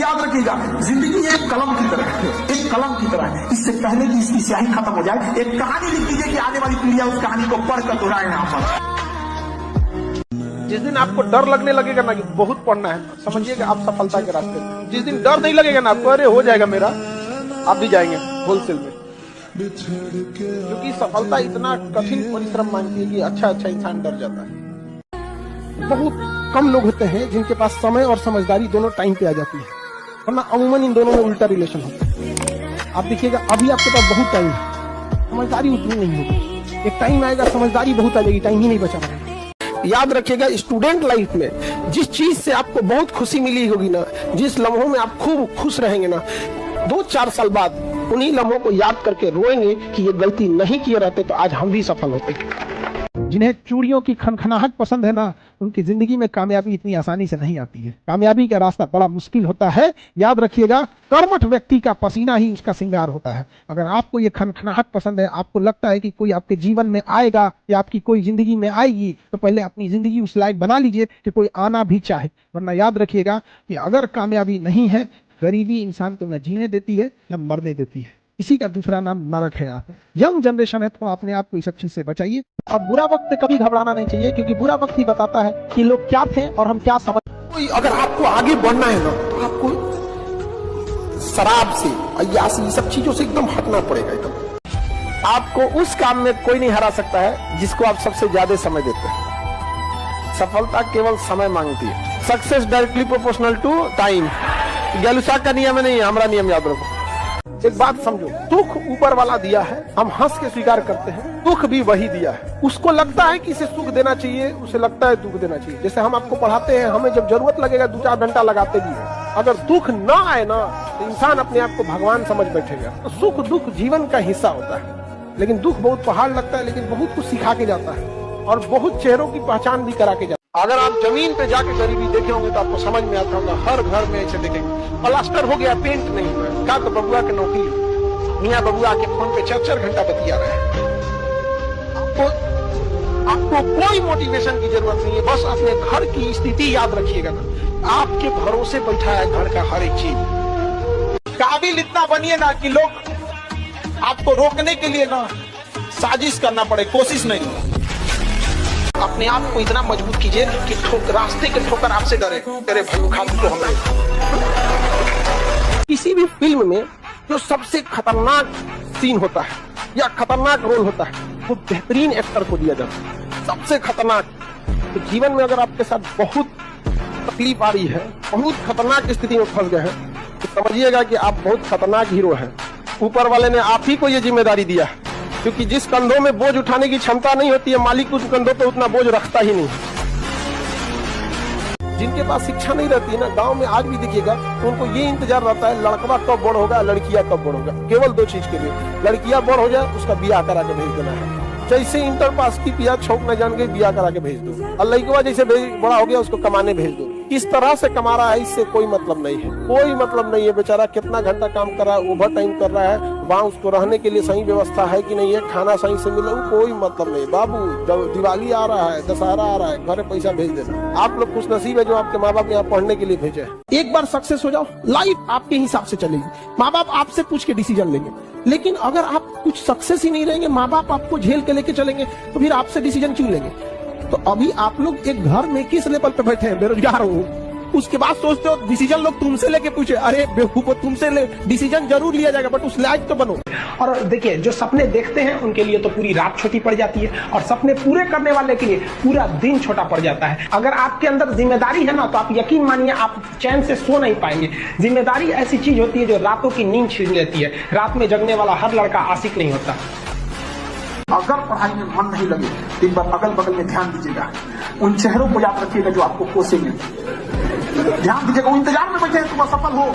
याद रखिएगा, जिंदगी एक कलम की तरह है, एक कलम की तरह है। इससे पहले कि इसकी स्याही खत्म हो जाए, एक कहानी लिख दीजिए कि आने वाली पीढ़ियां उस कहानी को पढ़कर दोहराए यहाँ पर। जिस दिन आपको डर लगने लगेगा ना कि बहुत पढ़ना है, समझिएगा आप सफलता के रास्ते में। जिस दिन डर नहीं लगेगा ना आपको, अरे हो जाएगा मेरा, आप भी जाएंगे होलसेल में। क्योंकि सफलता इतना कठिन परिश्रम मांगती है कि अच्छा इंसान डर जाता है। बहुत कम लोग होते हैं जिनके पास समय और समझदारी दोनों टाइम पे आ जाती है, वरना अमूमन इन दोनों में उल्टा रिलेशन होता है। आप देखिएगा अभी आपके पास बहुत टाइम है, समझदारी उतनी नहीं होगी। एक टाइम आएगा समझदारी बहुत आ जाएगी, टाइम ही नहीं बचा रहेगा। याद रखिएगा, स्टूडेंट लाइफ में जिस चीज से आपको बहुत खुशी मिली होगी ना, जिस लम्हों में आप खूब खुश रहेंगे ना, 2-4 साल बाद उन्हीं लम्हों को याद करके रोएंगे कि ये गलती नहीं किए रहते तो आज हम भी सफल होते। जिन्हें चूड़ियों की खनखनाहट पसंद है ना, उनकी जिंदगी में कामयाबी इतनी आसानी से नहीं आती है। कामयाबी का रास्ता बड़ा मुश्किल होता है। याद रखिएगा, कर्मठ व्यक्ति का पसीना ही उसका श्रृंगार होता है। अगर आपको ये खनखनाहट पसंद है, आपको लगता है कि कोई आपके जीवन में आएगा या आपकी कोई जिंदगी में आएगी, तो पहले अपनी जिंदगी उस लायक बना लीजिए कि कोई आना भी चाहे। वरना याद रखिएगा कि अगर कामयाबी नहीं है, गरीबी इंसान को न जीने देती है न मरने देती है। इसी का दूसरा नाम नरक है। आप यंग जनरेशन है तो अपने आप को इस चीज से बचाइए। और बुरा वक्त पे कभी घबराना नहीं चाहिए, क्योंकि बुरा वक्त ही बताता है कि लोग क्या थे और हम क्या समझ। कोई अगर आपको आगे बढ़ना है ना, तो आपको शराब से, अय्यासी, सब चीजों से एकदम हटना पड़ेगा। एकदम आपको उस काम में कोई नहीं हरा सकता है जिसको आप सबसे ज्यादा समय देते हैं। सफलता केवल समय मांगती है। Success directly proportional to time. गैलुसा का नियम नहीं है, हमारा नियम याद रखो। एक बात समझो, दुख ऊपर वाला दिया है, हम हंस के स्वीकार करते हैं। दुख भी वही दिया है। उसको लगता है कि इसे सुख देना चाहिए, उसे लगता है दुख देना चाहिए। जैसे हम आपको पढ़ाते हैं, हमें जब जरूरत लगेगा 2-4 घंटा लगाते भी हैं। अगर दुख ना आए ना, तो इंसान अपने आप को भगवान समझ बैठेगा। तो सुख दुख जीवन का हिस्सा होता है, लेकिन दुख बहुत पहाड़ लगता है, लेकिन बहुत कुछ सिखा के जाता है और बहुत चेहरों की पहचान भी करा के जाता है। अगर आप जमीन पे जाके गरीबी देखे होंगे तो आपको समझ में आता होगा। हर घर में ऐसे देखेंगे, प्लास्टर हो गया, पेंट नहीं हुआ, क्या तो बबुआ की नौकरी, मियाँ बबुआ के फोन पे 4-4 घंटा बतिया रहे हैं। आपको कोई मोटिवेशन की जरूरत नहीं है, बस अपने घर की स्थिति याद रखिएगा ना। आपके भरोसे बैठा है घर का हर एक चीज। काबिल इतना बनिए ना कि लोग आपको रोकने के लिए ना साजिश करना पड़े, कोशिश नहीं। अपने आप को इतना मजबूत कीजिए कि रास्ते के ठोकर आपसे डरे, तेरे भाई खास तो हमें। किसी भी फिल्म में जो सबसे खतरनाक सीन होता है या खतरनाक रोल होता है, वो बेहतरीन एक्टर को दिया जाता है, सबसे खतरनाक। तो जीवन में अगर आपके साथ बहुत तकलीफ आ रही है, बहुत खतरनाक स्थिति में फंस गए हैं, तो समझिएगा कि आप बहुत खतरनाक हीरो हैं। ऊपर वाले ने आप ही को ये जिम्मेदारी दिया है, क्योंकि जिस कंधों में बोझ उठाने की क्षमता नहीं होती है, मालिक उस कंधों पे उतना बोझ रखता ही नहीं। जिनके पास शिक्षा नहीं रहती ना, गांव में आज भी देखिएगा, तो उनको ये इंतजार रहता है लड़का कब बड़ होगा, लड़कियां कब बड़ होगा। केवल 2 चीज के लिए, लड़कियां बड़ हो जाए, उसका बियाह करा के भेज देना है। जैसे इंटर पास की पिया छोक न जान के बियाह करा के भेज दो, और लड़का जैसे बड़ा हो गया उसको कमाने भेज दो। किस तरह से कमा रहा है इससे कोई मतलब नहीं है, कोई मतलब नहीं है। बेचारा कितना घंटा काम कर रहा है, ओवर टाइम कर रहा है, वहाँ उसको रहने के लिए सही व्यवस्था है कि नहीं है, खाना सही से मिला, कोई मतलब नहीं। बाबू, जब दिवाली आ रहा है, दशहरा आ रहा है, घर पैसा भेज देना। आप लोग खुश नसीब है जो आपके माँ बाप यहाँ पढ़ने के लिए भेजे। एक बार सक्सेस हो जाओ, लाइफ आपके हिसाब से चलेगी। माँ बाप आपसे पूछ के डिसीजन लेंगे, लेकिन अगर आप कुछ सक्सेस ही नहीं रहेंगे, माँ बाप आपको झेल के लेके चलेंगे, तो फिर आपसे डिसीजन क्यों लेंगे। तो अभी आप लोग एक घर में किस लेवल पे बैठे हैं, बेरोजगार हो, उसके बाद सोचते हो डिसीजन लोग तुमसे लेके पूछे। अरे बेवकूफो, तुमसे डिसीजन जरूर लिया जाएगा, बट उस लायक तो बनो। और देखिए, जो सपने देखते हैं उनके लिए तो पूरी रात छोटी पड़ जाती है, और सपने पूरे करने वाले के लिए पूरा दिन छोटा पड़ जाता है। अगर आपके अंदर जिम्मेदारी है ना, तो आप यकीन मानिए आप चैन से सो नहीं पाएंगे। जिम्मेदारी ऐसी चीज होती है जो रातों की नींद छीन लेती है। रात में जगने वाला हर लड़का आशिक नहीं होता। अगर पढ़ाई में मन नहीं लगे, तो एक बार अगल बगल में ध्यान दीजिएगा, उन चेहरों को याद रखिएगा जो आपको कोसेंगे। ध्यान दीजिएगा, वो इंतजार में बैठे हैं तुम असफल हो,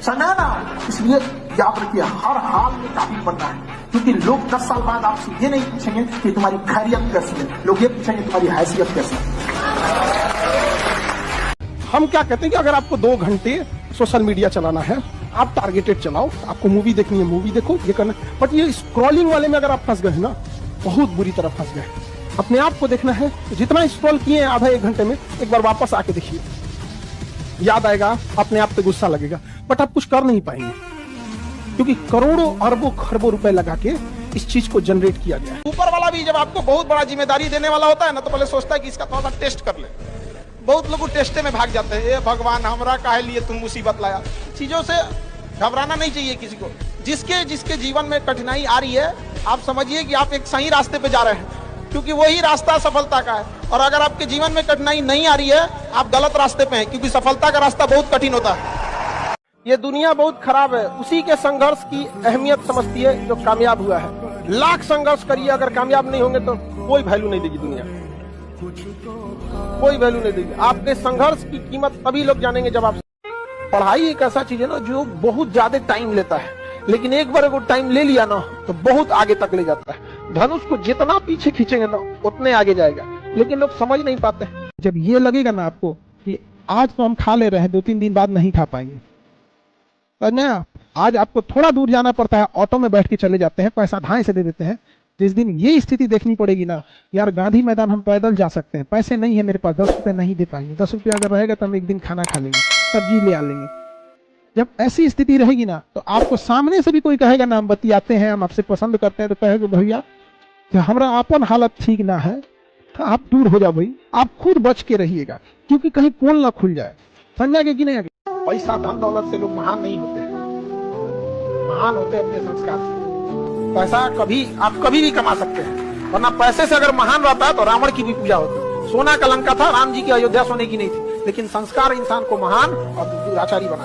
समझा ना। इसलिए याद रखिए, हर हाल में काबिल बनना है, क्योंकि लोग 10 साल बाद आपसे ये नहीं पूछेंगे कि तुम्हारी खैरियत कैसी है, लोग ये पूछेंगे तुम्हारी हैसियत कैसी है। हम क्या कहते हैं कि अगर आपको 2 घंटे सोशल मीडिया चलाना है, आप टारगेटेड चलाओ। आपको मूवी देखनी है, मूवी देखो, ये करना। बट ये स्क्रॉलिंग वाले में अगर आप फंस गए ना, बहुत बुरी तरह फंस गए। अपने आप को देखना है, जितना स्क्रॉल किए हैं आधा 1 घंटे में, एक बार वापस आके देखिए। याद आएगा, अपने आप पे गुस्सा लगेगा, बट आप कुछ कर नहीं पाएंगे, क्योंकि करोड़ों अरबों खरबों रुपए लगा के इस चीज को जनरेट किया गया है। ऊपर वाला भी जब आपको बहुत बड़ा जिम्मेदारी देने वाला होता है ना, तो पहले सोचता है कि इसका थोड़ा सा टेस्ट कर ले। बहुत लोग टेस्टे में भाग जाते हैं, ये भगवान हमरा काहे लिए तुम मुसीबत लाया। चीजों से घबराना नहीं चाहिए किसी को। जिसके जीवन में कठिनाई आ रही है, आप समझिए कि आप एक सही रास्ते पे जा रहे हैं, क्योंकि वही रास्ता सफलता का है। और अगर आपके जीवन में कठिनाई नहीं आ रही है, आप गलत रास्ते पे हैं, क्योंकि सफलता का रास्ता बहुत कठिन होता है। ये दुनिया बहुत खराब है, उसी के संघर्ष की अहमियत समझती है जो कामयाब हुआ है। लाख संघर्ष करिए, अगर कामयाब नहीं होंगे तो कोई वैल्यू नहीं देगी दुनिया, कोई वैल्यू नहीं देगी। आपके संघर्ष की कीमत तभी लोग जानेंगे जब आप। पढ़ाई एक ऐसा चीज है ना जो बहुत ज्यादा टाइम लेता है, लेकिन एक बार अगर टाइम ले लिया ना तो बहुत आगे तक ले जाता है। धनुष को जितना पीछे खींचेंगे ना उतने आगे जाएगा, लेकिन लोग समझ नहीं पाते। जब ये लगेगा ना आपको कि आज तो हम खा ले रहे हैं, 2-3 दिन बाद नहीं खा पाएंगे, तो ना आज आपको थोड़ा दूर जाना पड़ता है, ऑटो में बैठ के चले जाते हैं, पैसा ढाई से दे देते हैं। जिस दिन ये स्थिति देखनी पड़ेगी ना, यार गांधी मैदान हम पैदल जा सकते हैं, पैसे नहीं है मेरे पास, 10 रुपए नहीं दे पाएंगे, 10 रुपया अगर रहेगा तो हम एक दिन खाना खा लेंगे, सब्जी ले आ लेंगे। जब ऐसी स्थिति रहेगी ना, तो आपको सामने से भी कोई कहेगा ना हम बतियाते हैं, हम आपसे पसंद करते हैं, तो कहेगा भैया हमारा अपन हालत ठीक ना है, तो आप दूर हो जाओ भाई, आप खुद बच के रहिएगा, क्योंकि कहीं पोल ना खुल जाए। समझा कि नहीं? पैसा धन दौलत से लोग महान नहीं होते, महान होते अपने संस्कार से। पैसा आप कभी भी कमा सकते हैं, वरना पैसे से अगर महान रहता है तो रावण की भी पूजा होती। सोना का लंका था, राम जी की अयोध्या सोने की नहीं थी, लेकिन संस्कार इंसान को महान और दुराचारी बना।